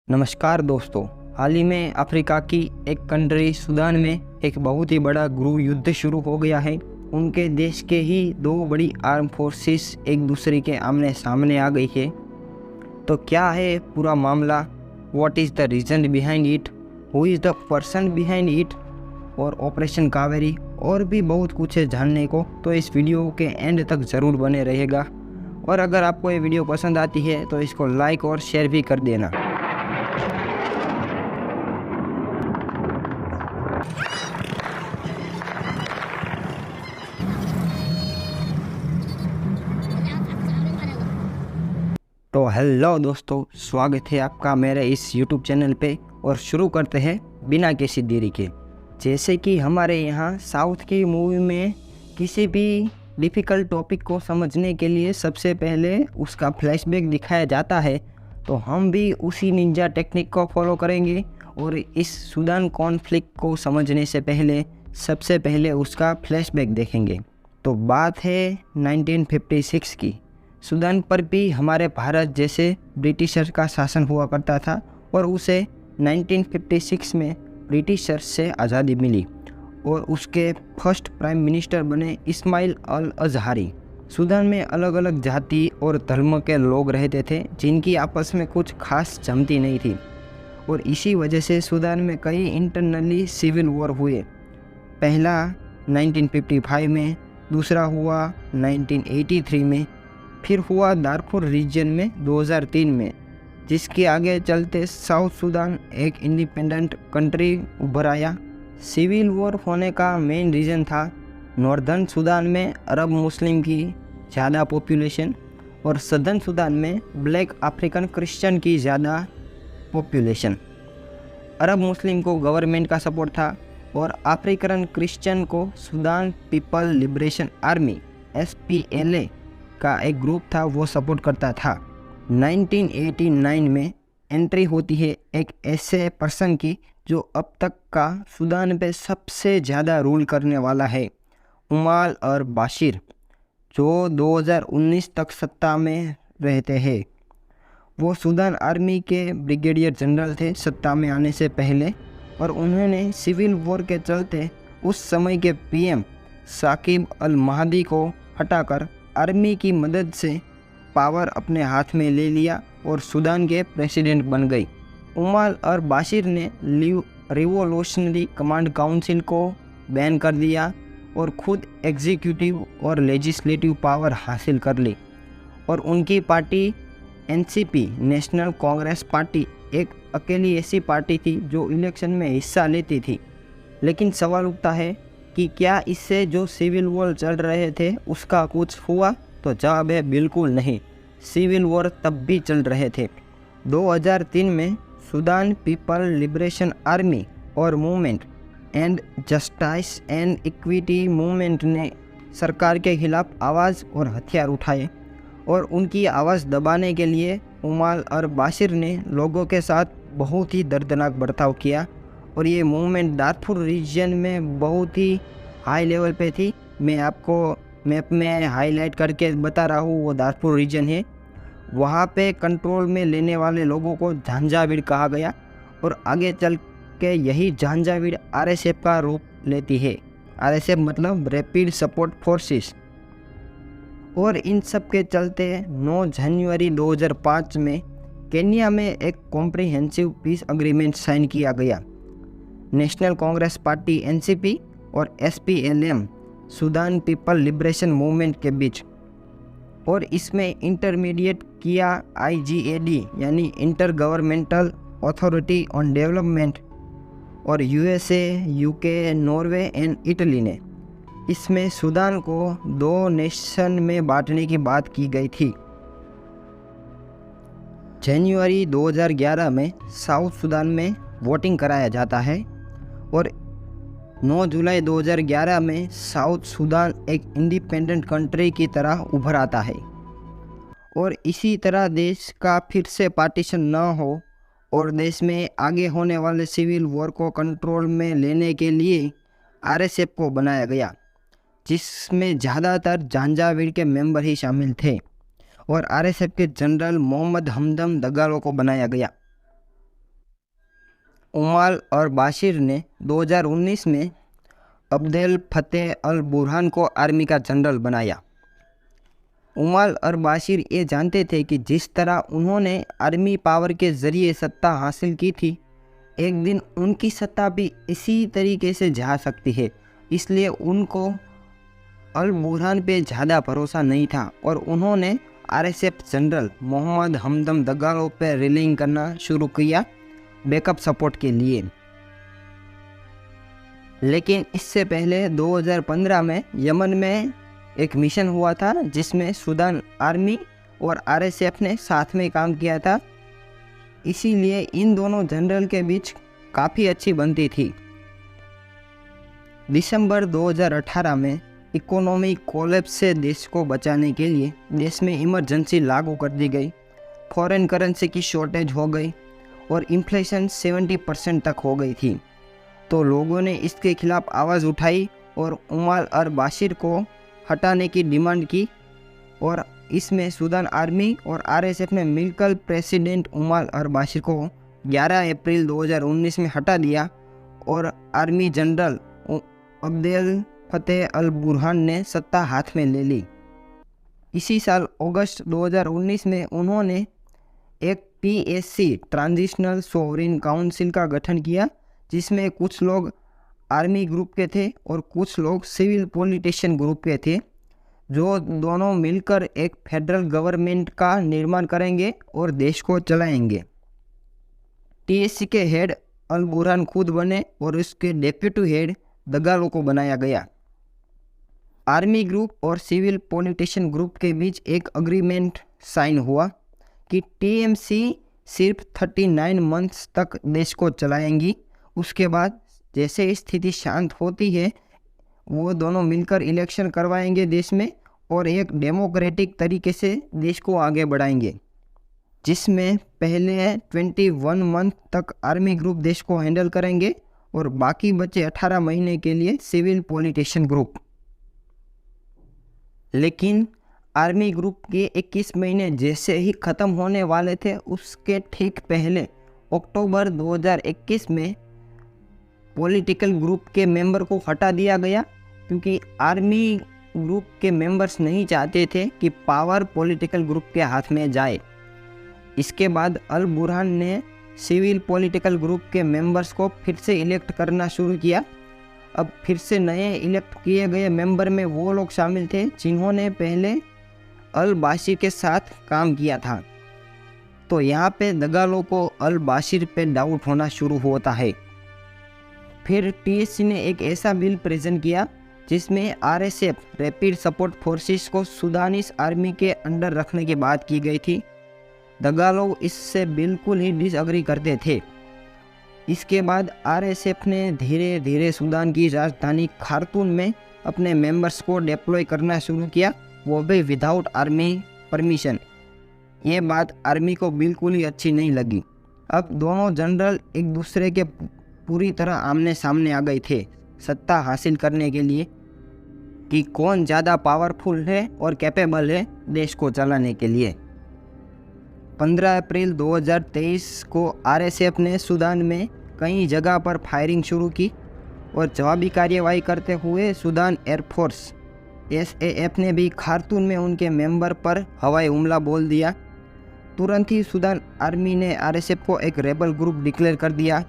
नमस्कार दोस्तों। हाल ही में अफ्रीका की एक कंट्री सूडान में एक बहुत ही बड़ा गृह युद्ध शुरू हो गया है। उनके देश के ही दो बड़ी आर्म फोर्सेस एक दूसरे के आमने सामने आ गई है। तो क्या है पूरा मामला, what is the reason behind it, who is the person behind it, और ऑपरेशन कावेरी और भी बहुत कुछ है जानने को। तो इस वीडियो के एंड तक ज़रूर बने रहेगा। और अगर आपको ये वीडियो पसंद आती है तो इसको लाइक और शेयर भी कर देना। तो हेलो दोस्तों, स्वागत है आपका मेरे इस YouTube चैनल पे। और शुरू करते हैं बिना किसी देरी के। जैसे कि हमारे यहाँ साउथ की मूवी में किसी भी डिफ़िकल्ट टॉपिक को समझने के लिए सबसे पहले उसका फ्लैशबैक दिखाया जाता है, तो हम भी उसी निंजा टेक्निक को फॉलो करेंगे और इस सूडान कॉन्फ्लिक्ट को समझने से पहले सबसे पहले उसका फ्लैशबैक देखेंगे। तो बात है 1956 की। सूडान पर भी हमारे भारत जैसे ब्रिटिशर्स का शासन हुआ करता था और उसे 1956 में ब्रिटिशर्स से आज़ादी मिली और उसके फर्स्ट प्राइम मिनिस्टर बने इस्माइल अल अज़हारी। सूडान में अलग अलग जाति और धर्म के लोग रहते थे जिनकी आपस में कुछ खास जमती नहीं थी और इसी वजह से सूडान में कई इंटरनली सिविल वॉर हुए। पहला 1955 में, दूसरा हुआ 1983 में, फिर हुआ दारफुर रीजन में 2003 में, जिसके आगे चलते साउथ सूडान एक इंडिपेंडेंट कंट्री उभर आया। सिविल वॉर होने का मेन रीज़न था नॉर्दर्न सूडान में अरब मुस्लिम की ज़्यादा पॉपुलेशन और सदर्न सूडान में ब्लैक अफ्रीकन क्रिश्चियन की ज़्यादा पॉपुलेशन। अरब मुस्लिम को गवर्नमेंट का सपोर्ट था और अफ्रीकन क्रिश्चियन को Sudan people liberation army SPLA का एक ग्रुप था, वो सपोर्ट करता था। 1989 में एंट्री होती है एक ऐसे पर्सन की जो अब तक का सूडान पे सबसे ज़्यादा रूल करने वाला है, उमर अल बशीर, जो 2019 तक सत्ता में रहते हैं। वो सूडान आर्मी के ब्रिगेडियर जनरल थे सत्ता में आने से पहले और उन्होंने सिविल वॉर के चलते उस समय के PM साकिब अल महदी को हटाकर आर्मी की मदद से पावर अपने हाथ में ले लिया और सूडान के प्रेसिडेंट बन गई। उमर अल बशीर ने रिवोल्यूशनरी कमांड काउंसिल को बैन कर दिया और खुद एग्जीक्यूटिव और लेजिस्लेटिव पावर हासिल कर ली और उनकी party NCP national Congress party एक अकेली ऐसी पार्टी थी जो इलेक्शन में हिस्सा लेती थी। लेकिन सवाल उठता है कि क्या इससे जो सिविल वॉर चल रहे थे उसका कुछ हुआ? तो जवाब है बिल्कुल नहीं। सिविल वॉर तब भी चल रहे थे। 2003 में सूडान पीपल लिबरेशन आर्मी और movement and justice and equity movement ने सरकार के खिलाफ आवाज़ और हथियार उठाए और उनकी आवाज़ दबाने के लिए उमर अल बशीर ने लोगों के साथ बहुत ही दर्दनाक बर्ताव किया और ये मूवमेंट दारफुर रीजन में बहुत ही हाई लेवल पे थी। मैं आपको मैप में हाईलाइट करके बता रहा हूँ, वो दारफुर रीजन है। वहाँ पे कंट्रोल में लेने वाले लोगों को झांझावीर कहा गया और आगे चल के यही झांझावीर RSF का रूप लेती है। RSF मतलब रैपिड सपोर्ट फोर्सेस। और इन सब के चलते 9 जनवरी 2005 में केन्या में एक कॉम्प्रिहेंसिव पीस एग्रीमेंट साइन किया गया नेशनल कांग्रेस पार्टी NCP और SPLM Sudan people liberation movement के बीच। और इसमें इंटरमीडिएट किया IGAD यानी inter governmental authority on development और USA, UK, Norway and Italy ने। इसमें सूडान को 2 नेशन में बांटने की बात की गई थी। जनवरी 2011 में साउथ सूडान में वोटिंग कराया जाता है और 9 जुलाई 2011 में साउथ सूडान एक इंडिपेंडेंट कंट्री की तरह उभर आता है। और इसी तरह देश का फिर से पार्टीशन न हो और देश में आगे होने वाले सिविल वॉर को कंट्रोल में लेने के लिए RSF को बनाया गया, जिसमें ज़्यादातर झांझावीर के मेंबर ही शामिल थे और RSF के जनरल मोहम्मद हमदम दगालो को बनाया गया। उमर और बाशिर ने 2019 में अब्देल फतेह अल बुरहान को आर्मी का जनरल बनाया। उमर और बाशिर ये जानते थे कि जिस तरह उन्होंने आर्मी पावर के ज़रिए सत्ता हासिल की थी, एक दिन उनकी सत्ता भी इसी तरीके से जा सकती है। इसलिए उनको अल बुरहान पे ज़्यादा भरोसा नहीं था और उन्होंने आरएसएफ जनरल मोहम्मद हमदम दगालो पर रिलाइंग करना शुरू किया बैकअप सपोर्ट के लिए। लेकिन इससे पहले 2015 में यमन में एक मिशन हुआ था जिसमें सूडान आर्मी और आरएसएफ ने साथ में काम किया था, इसीलिए इन दोनों जनरल के बीच काफ़ी अच्छी बनती थी। दिसंबर 2018 में इकोनॉमी कोलैप्स से देश को बचाने के लिए देश में इमरजेंसी लागू कर दी गई। फॉरेन करेंसी की शॉर्टेज हो गई और इन्फ्लेशन 70% तक हो गई थी। तो लोगों ने इसके खिलाफ आवाज़ उठाई और उमर और बाशिर को हटाने की डिमांड की और इसमें सूडान आर्मी और आरएसएफ ने मिलकर प्रेसिडेंट उमर और बाशिर को 11 अप्रैल 2019 में हटा दिया और आर्मी जनरल अब्देल फतेह अल बुरहान ने सत्ता हाथ में ले ली। इसी साल अगस्त 2019 में उन्होंने एक TSC ट्रांजिशनल सोवरिन काउंसिल का गठन किया, जिसमें कुछ लोग आर्मी ग्रुप के थे और कुछ लोग सिविल पॉलिटिशियन ग्रुप के थे, जो दोनों मिलकर एक फेडरल गवर्नमेंट का निर्माण करेंगे और देश को चलाएंगे। TSC के हेड अल बुरहान खुद बने और उसके डेप्यूटी हेड दगालो को बनाया गया। आर्मी ग्रुप और सिविल पॉलिटिशियन ग्रुप के बीच एक एग्रीमेंट साइन हुआ कि TMC सिर्फ 39 मंथ्स तक देश को चलाएंगी। उसके बाद जैसे स्थिति शांत होती है, वो दोनों मिलकर इलेक्शन करवाएंगे देश में और एक डेमोक्रेटिक तरीके से देश को आगे बढ़ाएंगे, जिसमें पहले 21 मंथ तक आर्मी ग्रुप देश को हैंडल करेंगे और बाकी बचे 18 महीने के लिए सिविल पॉलिटिशियन ग्रुप। लेकिन आर्मी ग्रुप के 21 महीने जैसे ही ख़त्म होने वाले थे, उसके ठीक पहले अक्टूबर 2021 में पॉलिटिकल ग्रुप के मेंबर को हटा दिया गया, क्योंकि आर्मी ग्रुप के मेंबर्स नहीं चाहते थे कि पावर पॉलिटिकल ग्रुप के हाथ में जाए। इसके बाद अल बुरहान ने सिविल पॉलिटिकल ग्रुप के मेंबर्स को फिर से इलेक्ट करना शुरू किया। अब फिर से नए इलेक्ट किए गए मेंबर में वो लोग शामिल थे जिन्होंने पहले अल बाशिर के साथ काम किया था। तो यहाँ पे दगालो को अल बाशिर पे डाउट होना शुरू होता है। फिर TSC ने एक ऐसा बिल प्रेजेंट किया जिसमें आरएसएफ रैपिड सपोर्ट फोर्सेस को सूडानीस आर्मी के अंडर रखने की बात की गई थी। दगालो इससे बिल्कुल ही डिसएग्री करते थे। इसके बाद आरएसएफ ने धीरे धीरे सूडान की राजधानी खार्तूम में अपने मेंबर्स को डिप्लॉय करना शुरू किया, वो भी विदाउट आर्मी परमिशन। ये बात आर्मी को बिल्कुल ही अच्छी नहीं लगी। अब दोनों जनरल एक दूसरे के पूरी तरह आमने सामने आ गए थे सत्ता हासिल करने के लिए कि कौन ज़्यादा पावरफुल है और कैपेबल है देश को चलाने के लिए। 15 अप्रैल 2023 को आरएसएफ ने सूडान में कई जगह पर फायरिंग शुरू की और जवाबी कार्यवाही करते हुए सूडान एयरफोर्स SAF ने भी खार्तूम में उनके मेंबर पर हवाई हमला बोल दिया। तुरंत ही सूडान आर्मी ने आरएसएफ को एक रेबल ग्रुप डिक्लेयर कर दिया।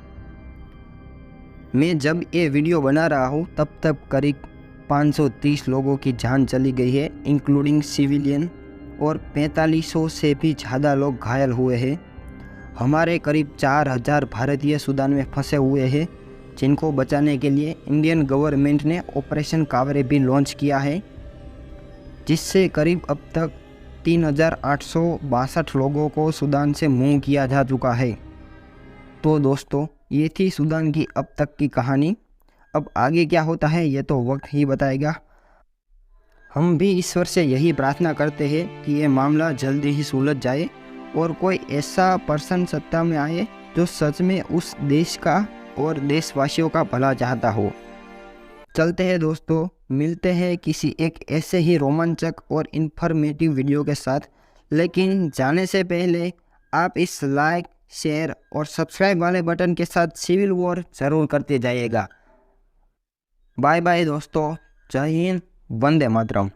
मैं जब ये वीडियो बना रहा हूँ तब तक करीब 530 लोगों की जान चली गई है, इंक्लूडिंग सिविलियन, और 4500 से भी ज़्यादा लोग घायल हुए हैं। हमारे करीब 4000 भारतीय सूडान में फंसे हुए हैं, जिनको बचाने के लिए इंडियन गवर्नमेंट ने ऑपरेशन कावरे भी लॉन्च किया है, जिससे करीब अब तक 3862 लोगों को सूडान से मूव किया जा चुका है। तो दोस्तों, ये थी सूडान की अब तक की कहानी। अब आगे क्या होता है ये तो वक्त ही बताएगा। हम भी ईश्वर से यही प्रार्थना करते हैं कि ये मामला जल्दी ही सुलझ जाए और कोई ऐसा पर्सन सत्ता में आए जो सच में उस देश का और देशवासियों का भला चाहता हो। चलते हैं दोस्तों, मिलते हैं किसी एक ऐसे ही रोमांचक और इन्फॉर्मेटिव वीडियो के साथ। लेकिन जाने से पहले आप इस लाइक, शेयर और सब्सक्राइब वाले बटन के साथ सिविल वॉर ज़रूर करते जाइएगा। बाय बाय दोस्तों, जय हिंद, वंदे मातरम।